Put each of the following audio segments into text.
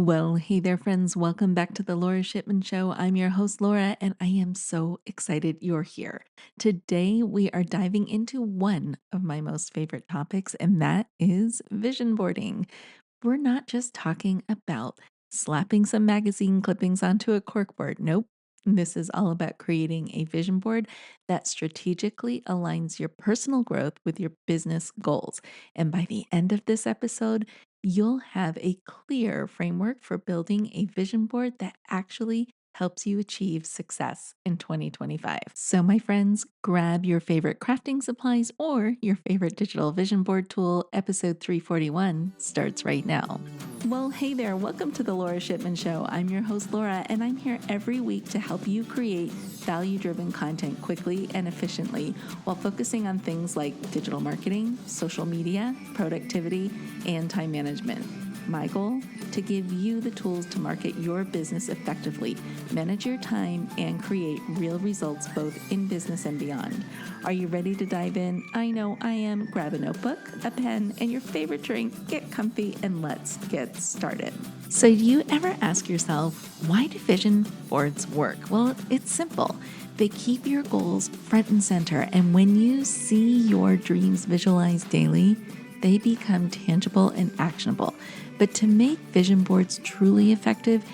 Well, hey there, friends. Welcome back to the Lora Shipman Show. I'm your host, Laura, and I am so excited you're here. Today, we are diving into one of my most favorite topics, and that is vision boarding. We're not just talking about slapping some magazine clippings onto a corkboard. Nope. This is all about creating a vision board that strategically aligns your personal growth with your business goals. And by the end of this episode, you'll have a clear framework for building a vision board that actually helps you achieve success in 2025. So, my friends, grab your favorite crafting supplies or your favorite digital vision board tool. Episode 341 starts right now. Well, hey there. Welcome to the Lora Shipman Show. I'm your host, Laura, and I'm here every week to help you create value-driven content quickly and efficiently while focusing on things like digital marketing, social media, productivity, and time management. My goal? To give you the tools to market your business effectively, manage your time, and create real results both in business and beyond. Are you ready to dive in? I know I am. Grab a notebook, a pen, and your favorite drink, get comfy, and let's get started. So, do you ever ask yourself, why do vision boards work? Well, it's simple. They keep your goals front and center, and when you see your dreams visualized daily, they become tangible and actionable. But to make vision boards truly effective,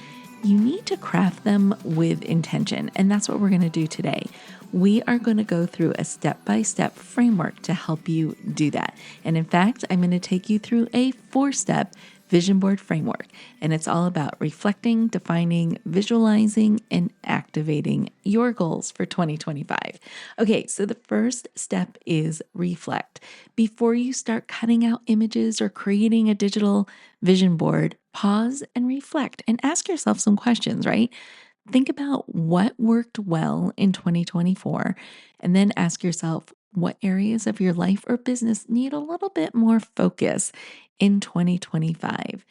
you need to craft them with intention. And that's what we're going to do today. We are going to go through a step-by-step framework to help you do that. And in fact, I'm going to take you through a 4-step vision board framework. And it's all about reflecting, defining, visualizing, and activating your goals for 2025. Okay, so the first step is reflect. Before you start cutting out images or creating a digital vision board, pause and reflect and ask yourself some questions, right? Think about what worked well in 2024 and then ask yourself what areas of your life or business need a little bit more focus in 2025.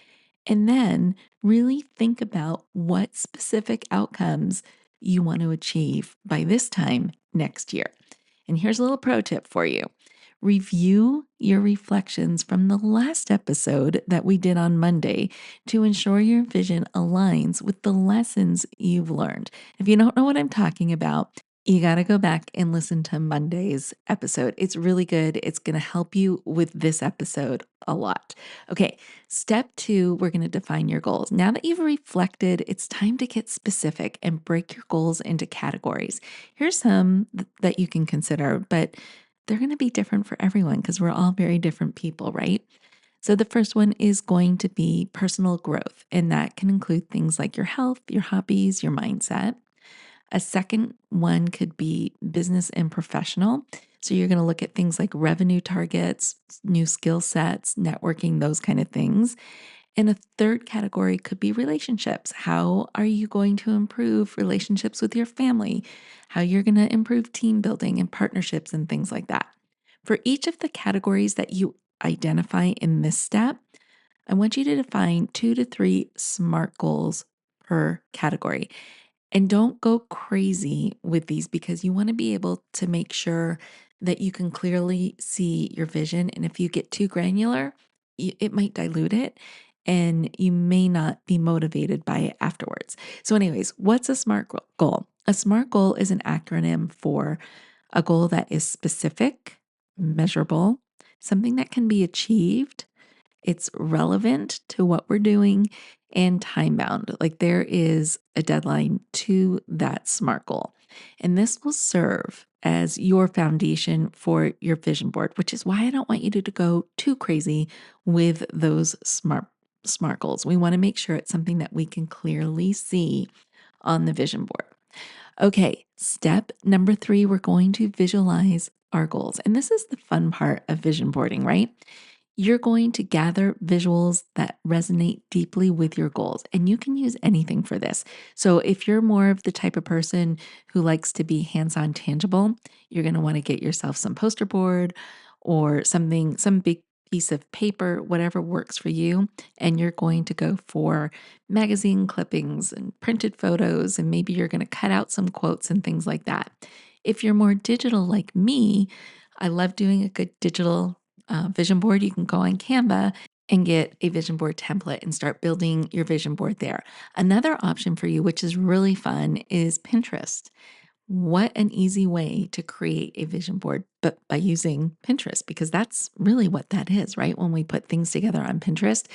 And then really think about what specific outcomes you want to achieve by this time next year. And here's a little pro tip for you. Review your reflections from the last episode that we did on Monday to ensure your vision aligns with the lessons you've learned. If you don't know what I'm talking about, you got to go back and listen to Monday's episode. It's really good. It's going to help you with this episode a lot. Okay, step 2, we're going to define your goals. Now that you've reflected, it's time to get specific and break your goals into categories. Here's some that you can consider, but they're going to be different for everyone because we're all very different people, right? So the first one is going to be personal growth, and that can include things like your health, your hobbies, your mindset. A second one could be business and professional. So you're going to look at things like revenue targets, new skill sets, networking, those kind of things. And a third category could be relationships. How are you going to improve relationships with your family? How you're going to improve team building and partnerships and things like that. For each of the categories that you identify in this step, I want you to define 2 to 3 SMART goals per category. And don't go crazy with these because you want to be able to make sure that you can clearly see your vision. And if you get too granular, it might dilute it and you may not be motivated by it afterwards. So, anyways, what's a SMART goal? A SMART goal is an acronym for a goal that is specific, measurable, something that can be achieved, it's relevant to what we're doing, and time bound. Like there is a deadline to that SMART goal. And this will serve as your foundation for your vision board, which is why I don't want you to go too crazy with those SMART goals. We want to make sure it's something that we can clearly see on the vision board. Okay, step number 3, we're going to visualize our goals. And this is the fun part of vision boarding, right? You're going to gather visuals that resonate deeply with your goals, and you can use anything for this. So, if you're more of the type of person who likes to be hands on tangible, you're going to want to get yourself some poster board or something, some big piece of paper, whatever works for you. And you're going to go for magazine clippings and printed photos, and maybe you're going to cut out some quotes and things like that. If you're more digital like me, I love doing a good digital vision board. You can go on Canva and get a vision board template and start building your vision board there. Another option for you, which is really fun, is Pinterest. What an easy way to create a vision board, but by using Pinterest, because that's really what that is, right? When we put things together on Pinterest.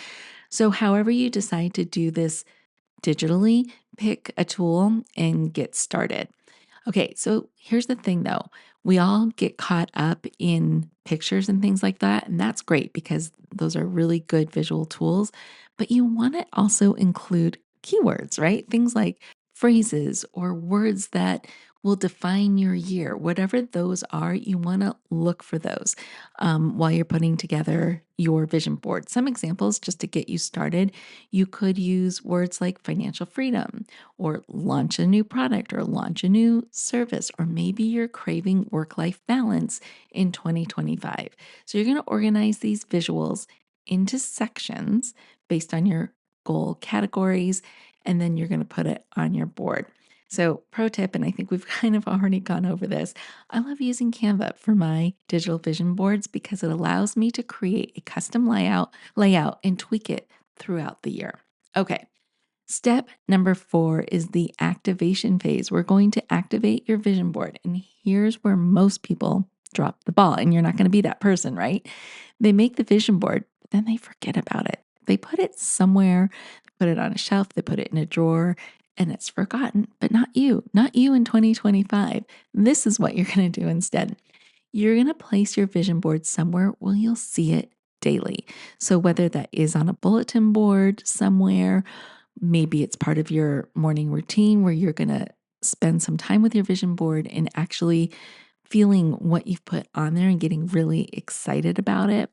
So, however you decide to do this digitally, pick a tool and get started. Okay, so here's the thing though. We all get caught up in pictures and things like that, and that's great because those are really good visual tools. But you want to also include keywords, right? Things like phrases or words that will define your year. Whatever those are, you want to look for those while you're putting together your vision board. Some examples just to get you started, you could use words like financial freedom or launch a new product or launch a new service, or maybe you're craving work life balance in 2025. So you're going to organize these visuals into sections based on your goal categories, and then you're going to put it on your board. So, pro tip, and I think we've kind of already gone over this, I love using Canva for my digital vision boards because it allows me to create a custom layout and tweak it throughout the year. Okay. Step number 4 is the activation phase. We're going to activate your vision board. And here's where most people drop the ball. And you're not going to be that person, right? They make the vision board, but then they forget about it. They put it somewhere, put it on a shelf, they put it in a drawer, and it's forgotten. But not you in 2025. This is what you're going to do instead. You're going to place your vision board somewhere where you'll see it daily. So, whether that is on a bulletin board somewhere, maybe it's part of your morning routine where you're going to spend some time with your vision board and actually feeling what you've put on there and getting really excited about it.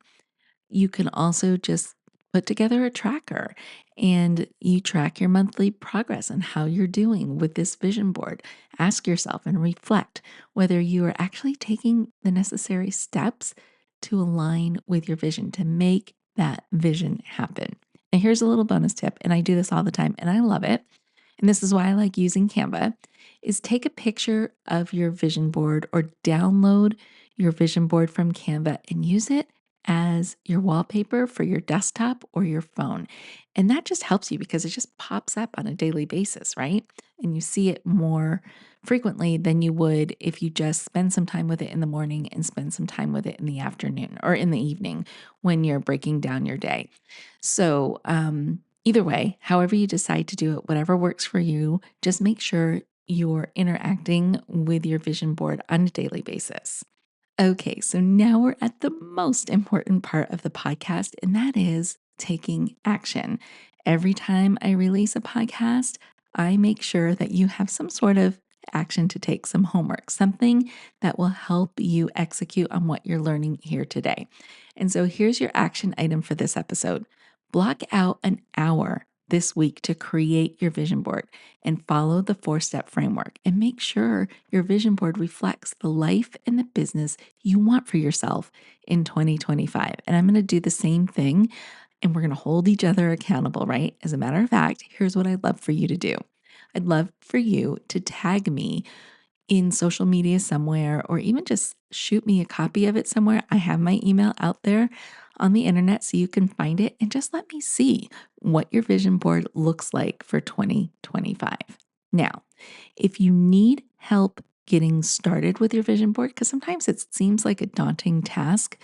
You can also just put together a tracker and you track your monthly progress and how you're doing with this vision board. Ask yourself and reflect whether you are actually taking the necessary steps to align with your vision to make that vision happen. And here's a little bonus tip, and I do this all the time and I love it. And this is why I like using Canva is take a picture of your vision board or download your vision board from Canva and use it as your wallpaper for your desktop or your phone. And that just helps you because it just pops up on a daily basis, right? And you see it more frequently than you would if you just spend some time with it in the morning and spend some time with it in the afternoon or in the evening when you're breaking down your day. So, either way, however you decide to do it, whatever works for you, just make sure you're interacting with your vision board on a daily basis. Okay, so now we're at the most important part of the podcast, and that is taking action. Every time I release a podcast, I make sure that you have some sort of action to take, some homework, something that will help you execute on what you're learning here today. And so here's your action item for this episode. Block out an hour this week to create your vision board and follow the 4-step framework and make sure your vision board reflects the life and the business you want for yourself in 2025. And I'm going to do the same thing and we're going to hold each other accountable, right? As a matter of fact, here's what I'd love for you to do. I'd love for you to tag me in social media somewhere, or even just shoot me a copy of it somewhere. I have my email out there on the internet so you can find it and just let me see what your vision board looks like for 2025. Now, if you need help getting started with your vision board, because sometimes it seems like a daunting task,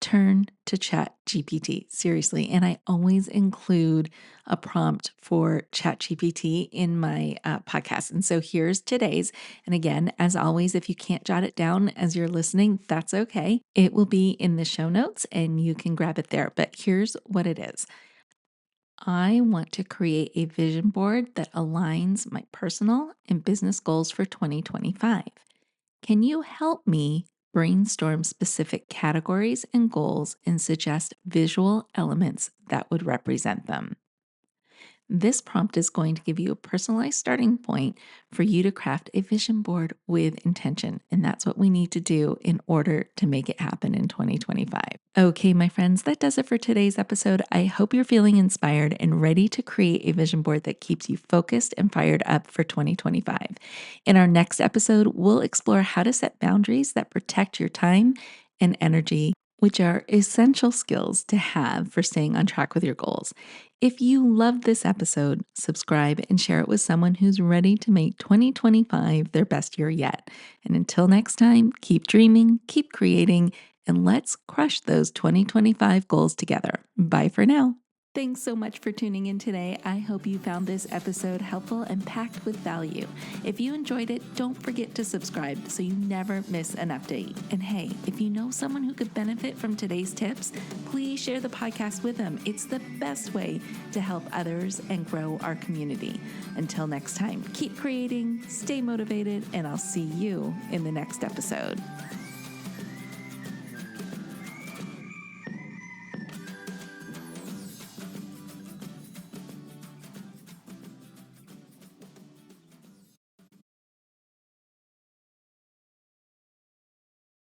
turn to Chat GPT. Seriously. And I always include a prompt for Chat GPT in my podcast. And so here's today's. And again, as always, if you can't jot it down as you're listening, that's okay. It will be in the show notes and you can grab it there. But here's what it is. I want to create a vision board that aligns my personal and business goals for 2025. Can you help me brainstorm specific categories and goals and suggest visual elements that would represent them? This prompt is going to give you a personalized starting point for you to craft a vision board with intention. And that's what we need to do in order to make it happen in 2025. Okay, my friends, that does it for today's episode. I hope you're feeling inspired and ready to create a vision board that keeps you focused and fired up for 2025. In our next episode, we'll explore how to set boundaries that protect your time and energy which are essential skills to have for staying on track with your goals. If you loved this episode, subscribe and share it with someone who's ready to make 2025 their best year yet. And until next time, keep dreaming, keep creating, and let's crush those 2025 goals together. Bye for now. Thanks so much for tuning in today. I hope you found this episode helpful and packed with value. If you enjoyed it, don't forget to subscribe so you never miss an update. And hey, if you know someone who could benefit from today's tips, please share the podcast with them. It's the best way to help others and grow our community. Until next time, keep creating, stay motivated, and I'll see you in the next episode.